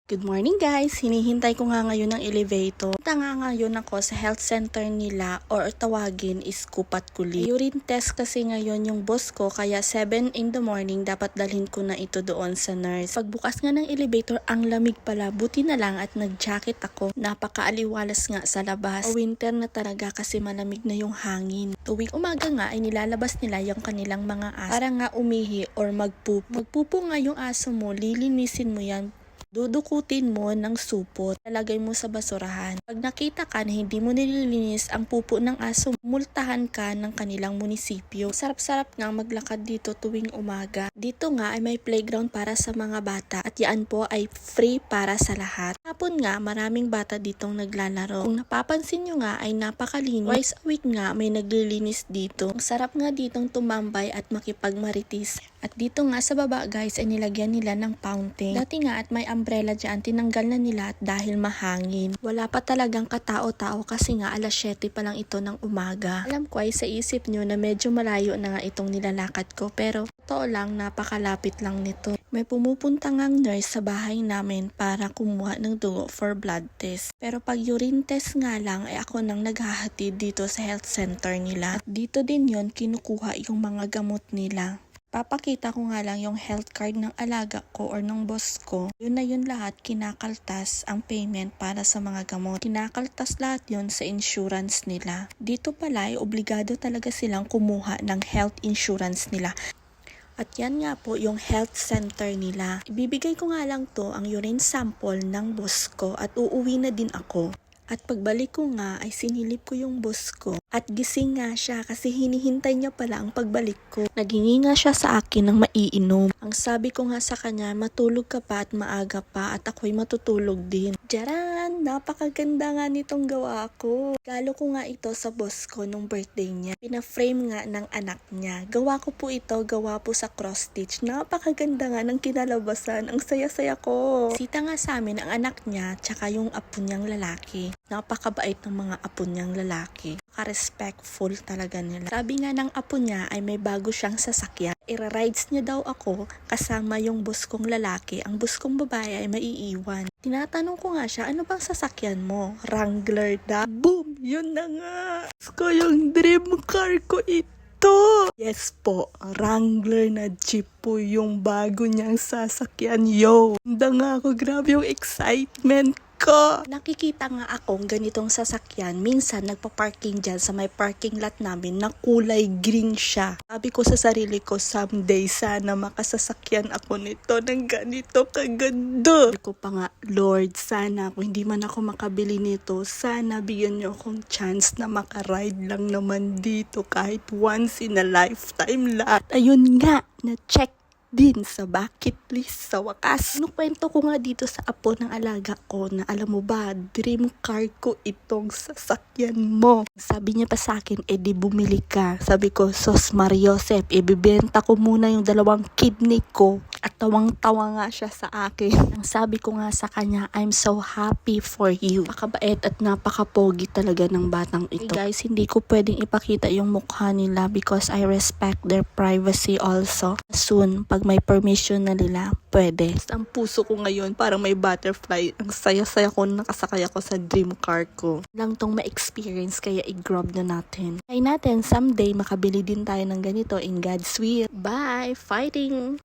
Good morning guys! Hinihintay ko nga ngayon ng elevator. Punta nga ngayon ako sa health center nila or tawagin is Kupat Kuli. Urine test kasi ngayon yung boss ko kaya 7 in the morning dapat dalhin ko na ito doon sa nurse. Pagbukas nga ng elevator ang lamig pala. Buti na lang at nag-jacket ako. Napakaaliwalas nga sa labas. Winter na talaga kasi malamig na yung hangin. Tuwing umaga nga ay nilalabas nila yung kanilang mga aso para nga umihi or magpupo. Magpupo nga yung aso mo, lilinisin mo yan. Dudukutin mo ng supot, lalagay mo sa basurahan. Pag nakita ka na hindi mo nililinis ang pupo ng aso, multahan ka ng kanilang munisipyo. Sarap-sarap nga maglakad dito tuwing umaga. Dito nga ay may playground para sa mga bata at yan po ay free para sa lahat. Hapon nga maraming bata ditong naglalaro. Kung napapansin nyo nga ay napakalinis. Twice a week nga may naglilinis dito. Ang sarap nga ditong tumambay at makipagmaritis. At dito nga sa baba guys ay nilagyan nila ng fountain. Dati nga at may umbrella dyan, tinanggal na nila at dahil mahangin. Wala pa talagang katao-tao kasi nga alas 7 pa lang ito ng umaga. Alam ko ay sa isip nyo na medyo malayo na nga itong nilalakad ko pero totoo lang napakalapit lang nito. May pumupunta ngang nurse sa bahay namin para kumuha ng dugo for blood test. Pero pag urine test nga lang ay ako nang naghahatid dito sa health center nila. At dito din yon kinukuha yung mga gamot nila. Papakita ko nga lang yung health card ng alaga ko or ng boss ko. Yun na yun lahat, kinakaltas ang payment para sa mga gamot. Kinakaltas lahat yun sa insurance nila. Dito pala ay obligado talaga silang kumuha ng health insurance nila. At yan nga po yung health center nila. Ibibigay ko nga lang to ang urine sample ng boss ko at uuwi na din ako. At pagbalik ko nga ay sinilip ko yung boss ko. At gising nga siya kasi hinihintay niya pala ang pagbalik ko. Naghingi nga siya sa akin ng maiinom. Ang sabi ko nga sa kanya, matulog ka pa at maaga pa at ako'y matutulog din. Jaran! Napakaganda nga nitong gawa ko. Regalo ko nga ito sa boss ko nung birthday niya. Pina-frame nga ng anak niya. Gawa ko po ito, gawa po sa cross stitch. Napakaganda nga ng kinalabasan. Ang saya-saya ko. Sita nga sa amin ang anak niya tsaka yung apo niyang lalaki. Napakabait ng mga apo niyang lalaki. Respectful talaga nila. Sabi nga ng apo niya ay may bago siyang sasakyan. Ira-rides niya daw ako kasama yung boss kong lalaki. Ang boss kong babae ay maiiwan. Tinatanong ko nga siya, ano bang sasakyan mo? Wrangler da? Boom! Yun na nga! Ko yung dream car ko ito! Yes po, Wrangler na jeep po yung bago niyang sasakyan. Yo! Handa nga ako, grabe yung excitement ko. Nakikita nga akong ganitong sasakyan. Minsan nagpa-parking dyan sa may parking lot namin na kulay green siya. Sabi ko sa sarili ko, someday sana makasasakyan ako nito ng ganito kaganda. Sabi ko pa nga, Lord, sana kung hindi man ako makabili nito, sana bigyan niyo akong chance na makaride lang naman dito kahit once in a lifetime lang. Ayun nga, na-check din sa bucket list sa wakas. Kwento ko nga dito sa apo ng alaga ko na alam mo ba, dream car ko itong sasakyan mo. Sabi niya pa sa akin, di bumili ka. Sabi ko, Sos Mariosep, ibibenta ko muna yung 2 kidney ko. At tawang-tawa nga siya sa akin. Ang sabi ko nga sa kanya, I'm so happy for you. Napakabait at napakapogi talaga ng batang ito. Hey guys, hindi ko pwedeng ipakita yung mukha nila because I respect their privacy also. Soon, pag may permission na nila, pwede. Ang puso ko ngayon, parang may butterfly. Ang saya-saya ko nakasakay ako sa dream car ko. Lang tong ma-experience kaya i-grab na natin. Kaya natin, someday makabili din tayo ng ganito in God's will. Bye! Fighting!